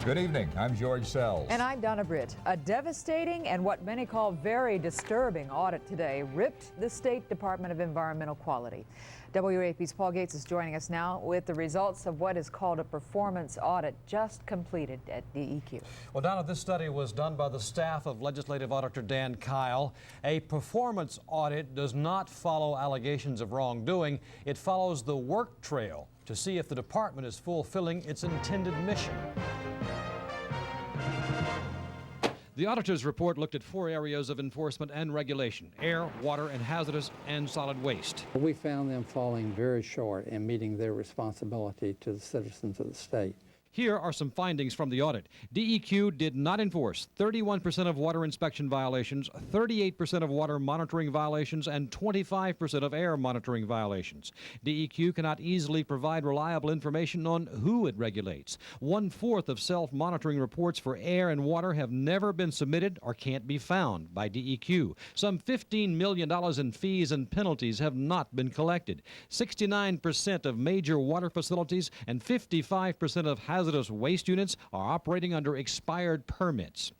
Good evening. I'm George Sells. And I'm Donna Britt. A devastating and what many call very disturbing audit today ripped the State Department of Environmental Quality. WAP's Paul Gates is joining us now with the results of what is called a performance audit just completed at DEQ. Well, Donna, this study was done by the staff of Legislative Auditor Dan Kyle. A performance audit does not follow allegations of wrongdoing. It follows the work trail to see if the department is fulfilling its intended mission. The auditor's report looked at 4 areas of enforcement and regulation: air, water, and hazardous and solid waste. We found them falling very short in meeting their responsibility to the citizens of the state. Here are some findings from the audit. DEQ did not enforce 31% of water inspection violations, 38% of water monitoring violations, and 25% of air monitoring violations. DEQ cannot easily provide reliable information on who it regulates. 1/4 of self-monitoring reports for air and water have never been submitted or can't be found by DEQ. Some $15 million in fees and penalties have not been collected. 69% of major water facilities and 55% of hazardous waste units are operating under expired permits.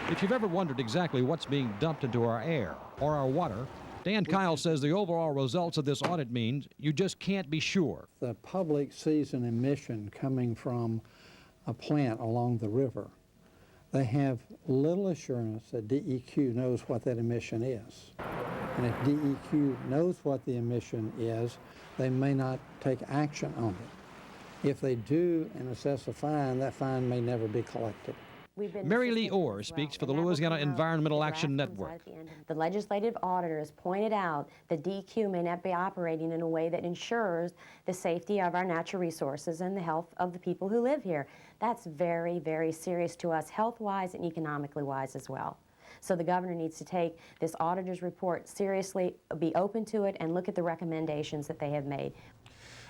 If you've ever wondered exactly what's being dumped into our air or our water, Dan Kyle says the overall results of this audit means you just can't be sure. The public sees an emission coming from a plant along the river. They have little assurance that DEQ knows what that emission is. And if DEQ knows what the emission is, they may not take action on it. If they do and assess a fine, that fine may never be collected. Mary Lee Orr speaks for the Louisiana Environmental Action Network. The legislative auditors pointed out that DEQ may not be operating in a way that ensures the safety of our natural resources and the health of the people who live here. That's very, very serious to us, health-wise and economically wise as well. So the governor needs to take this auditor's report seriously, be open to it, and look at the recommendations that they have made.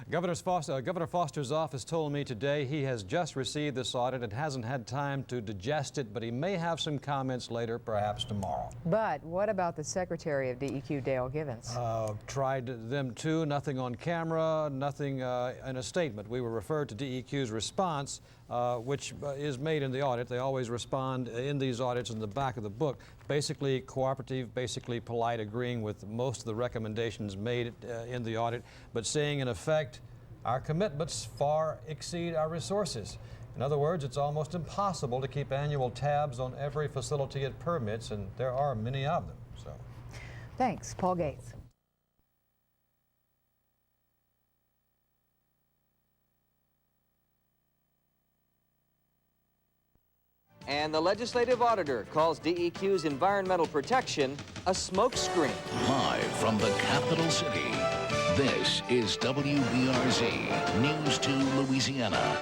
Governor Foster's office told me today he has just received this audit and hasn't had time to digest it, but he may have some comments later, perhaps tomorrow. But what about the Secretary of DEQ, Dale Givens? Tried them too, nothing on camera, nothing in a statement. We were referred to DEQ's response, which is made in the audit. They always respond in these audits in the back of the book. Basically cooperative, basically polite, agreeing with most of the recommendations made in the audit, but saying in effect, our commitments far exceed our resources. In other words, it's almost impossible to keep annual tabs on every facility it permits, and there are many of them. So, thanks, Paul Gates. And the legislative auditor calls DEQ's environmental protection a smokescreen. Live from the capital city, this is WBRZ News 2 Louisiana.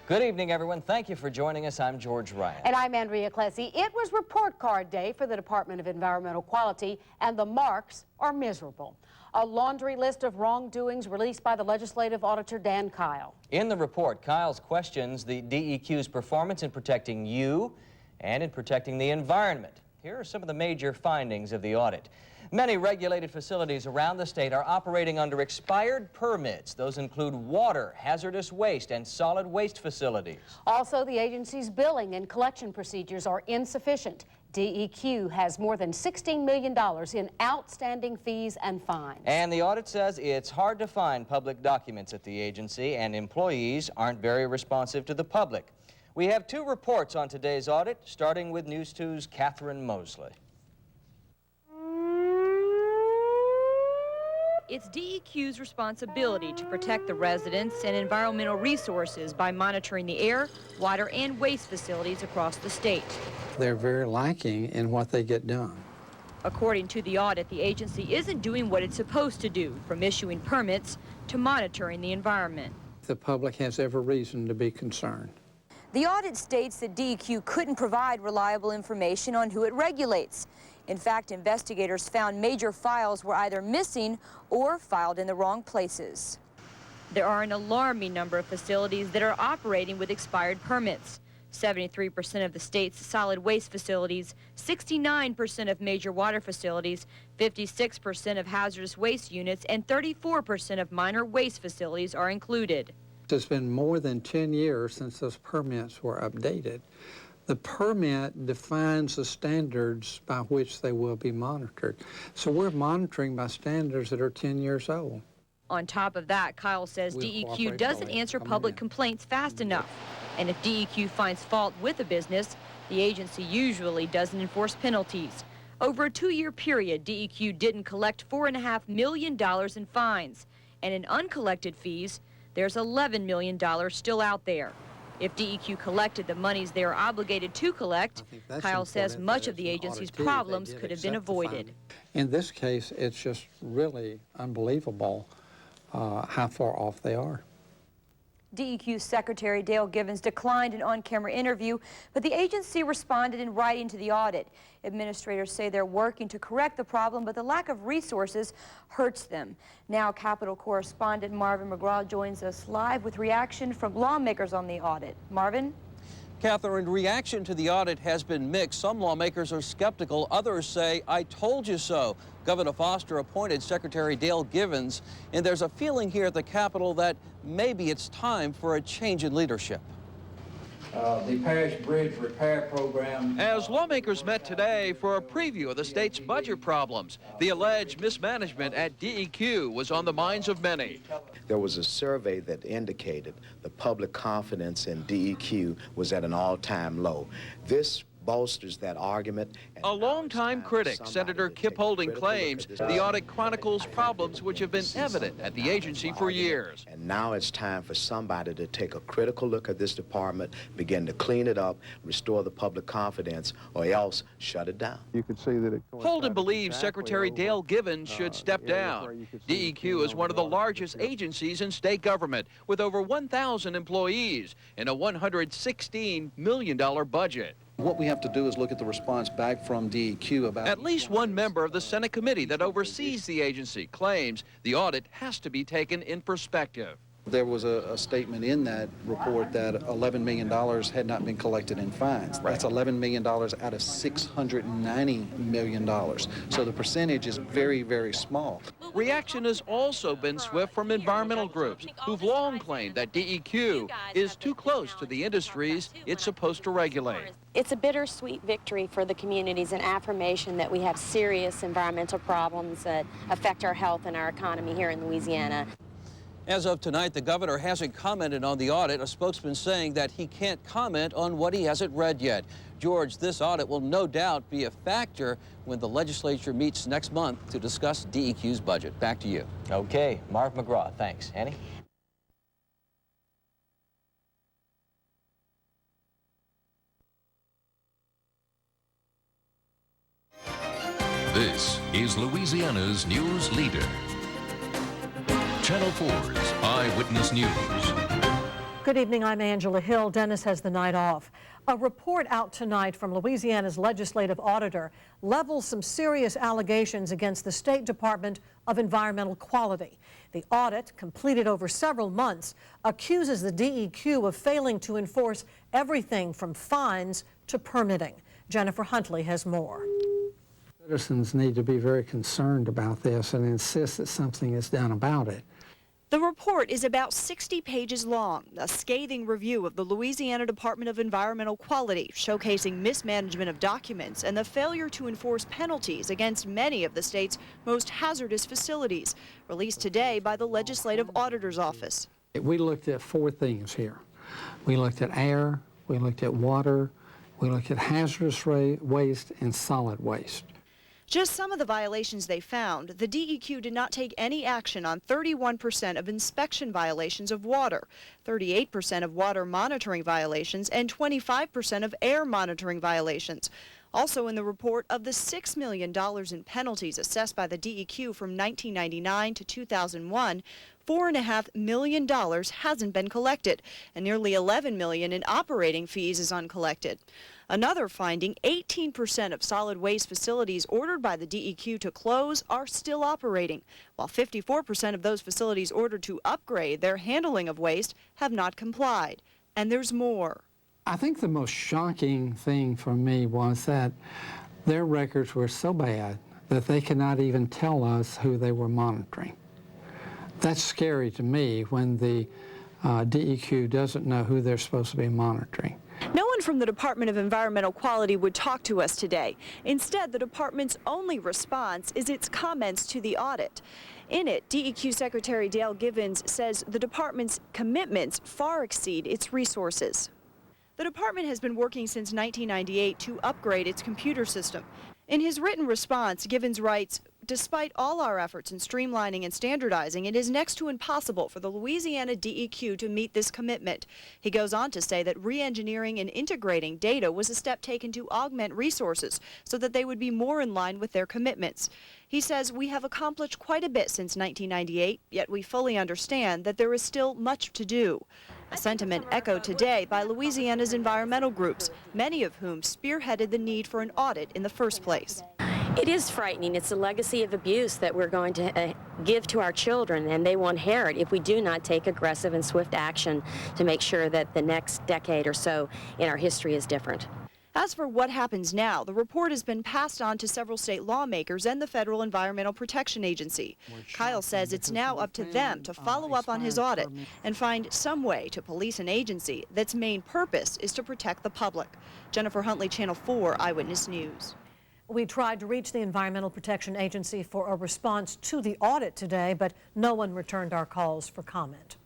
Good evening, everyone. Thank you for joining us. I'm George Ryan. And I'm Andrea Clessy. It was report card day for the Department of Environmental Quality, and the marks are miserable. A laundry list of wrongdoings released by the legislative auditor Dan Kyle. In the report, Kyle's questions the DEQ's performance in protecting you and in protecting the environment. Here are some of the major findings of the audit. Many regulated facilities around the state are operating under expired permits. Those include water, hazardous waste, and solid waste facilities. Also, the agency's billing and collection procedures are insufficient. DEQ has more than $16 million in outstanding fees and fines. And the audit says it's hard to find public documents at the agency, and employees aren't very responsive to the public. We have 2 reports on today's audit, starting with News 2's Catherine Mosley. It's DEQ's responsibility to protect the residents and environmental resources by monitoring the air, water, and waste facilities across the state. They're very lacking in what they get done. According to the audit, the agency isn't doing what it's supposed to do, from issuing permits to monitoring the environment. The public has every reason to be concerned. The audit states that DEQ couldn't provide reliable information on who it regulates. In fact, investigators found major files were either missing or filed in the wrong places. There are an alarming number of facilities that are operating with expired permits. 73% of the state's solid waste facilities, 69% of major water facilities, 56% of hazardous waste units, and 34% of minor waste facilities are included. It's been more than 10 years since those permits were updated. The permit defines the standards by which they will be monitored. So we're monitoring by standards that are 10 years old. On top of that, Kyle says DEQ doesn't answer public complaints fast enough. And if DEQ finds fault with a business, the agency usually doesn't enforce penalties. Over a 2-year period, DEQ didn't collect $4.5 million in fines. And in uncollected fees, there's $11 million still out there. If DEQ collected the monies they are obligated to collect, Kyle says much of the agency's problems could have been avoided. In this case, it's just really unbelievable how far off they are. DEQ Secretary Dale Givens declined an on-camera interview, but the agency responded in writing to the audit. Administrators say they're working to correct the problem, but the lack of resources hurts them. Now, Capitol correspondent Marvin McGraw joins us live with reaction from lawmakers on the audit. Marvin? Catherine, reaction to the audit has been mixed. Some lawmakers are skeptical. Others say, I told you so. Governor Foster appointed Secretary Dale Givens, and there's a feeling here at the Capitol that maybe it's time for a change in leadership. The Parish Bridge Repair Program. As lawmakers met today for a preview of the state's budget problems, the alleged mismanagement at DEQ was on the minds of many. There was a survey that indicated the public confidence in DEQ was at an all-time low. This bolsters that argument. A longtime critic, Senator Kip Holding, claims the audit chronicles problems which have been evident at the agency for years. And now it's time for somebody to take a critical look at this department, begin to clean it up, restore the public confidence, or else shut it down. You could see that Holden believes Secretary Dale Givens should step down. DEQ is one of the largest agencies in state government, with over 1,000 employees and a $116 million budget. What we have to do is look at the response back from DEQ about... At least one member of the Senate committee that oversees the agency claims the audit has to be taken in perspective. There was a statement in that report that $11 million had not been collected in fines. That's $11 million out of $690 million. So the percentage is very, very small. Reaction has also been swift from environmental groups who've long claimed that DEQ is too close to the industries it's supposed to regulate. It's a bittersweet victory for the communities, an affirmation that we have serious environmental problems that affect our health and our economy here in Louisiana. As of tonight, the governor hasn't commented on the audit, a spokesman saying that he can't comment on what he hasn't read yet. George, this audit will no doubt be a factor when the legislature meets next month to discuss DEQ's budget. Back to you. Okay, Mark McGraw, thanks. Annie? This is Louisiana's news leader. Channel 4's Eyewitness News. Good evening, I'm Angela Hill. Dennis has the night off. A report out tonight from Louisiana's legislative auditor levels some serious allegations against the State Department of Environmental Quality. The audit, completed over several months, accuses the DEQ of failing to enforce everything from fines to permitting. Jennifer Huntley has more. Citizens need to be very concerned about this and insist that something is done about it. The report is about 60 pages long, a scathing review of the Louisiana Department of Environmental Quality, showcasing mismanagement of documents and the failure to enforce penalties against many of the state's most hazardous facilities, released today by the Legislative Auditor's Office. We looked at 4 things here. We looked at air, we looked at water, we looked at hazardous waste and solid waste. Just some of the violations they found, the DEQ did not take any action on 31% of inspection violations of water, 38% of water monitoring violations, and 25% of air monitoring violations. Also in the report, of the $6 million in penalties assessed by the DEQ from 1999 to 2001, $4.5 million hasn't been collected, and nearly $11 million in operating fees is uncollected. Another finding, 18% of solid waste facilities ordered by the DEQ to close are still operating, while 54% of those facilities ordered to upgrade their handling of waste have not complied. And there's more. I think the most shocking thing for me was that their records were so bad that they could not even tell us who they were monitoring. That's scary to me when the DEQ doesn't know who they're supposed to be monitoring. No one from the Department of Environmental Quality would talk to us today. Instead, the department's only response is its comments to the audit. In it, DEQ Secretary Dale Givens says the department's commitments far exceed its resources. The department has been working since 1998 to upgrade its computer system. In his written response, Givens writes, "Despite all our efforts in streamlining and standardizing, it is next to impossible for the Louisiana DEQ to meet this commitment." He goes on to say that re-engineering and integrating data was a step taken to augment resources so that they would be more in line with their commitments. He says, "We have accomplished quite a bit since 1998, yet we fully understand that there is still much to do." A sentiment echoed today by Louisiana's environmental groups, many of whom spearheaded the need for an audit in the first place. It is frightening. It's a legacy of abuse that we're going to give to our children, and they will inherit if we do not take aggressive and swift action to make sure that the next decade or so in our history is different. As for what happens now, the report has been passed on to several state lawmakers and the Federal Environmental Protection Agency. Kyle says it's now up to them to follow up on his audit and find some way to police an agency that's main purpose is to protect the public. Jennifer Huntley, Channel 4 Eyewitness News. We tried to reach the Environmental Protection Agency for a response to the audit today, but no one returned our calls for comment.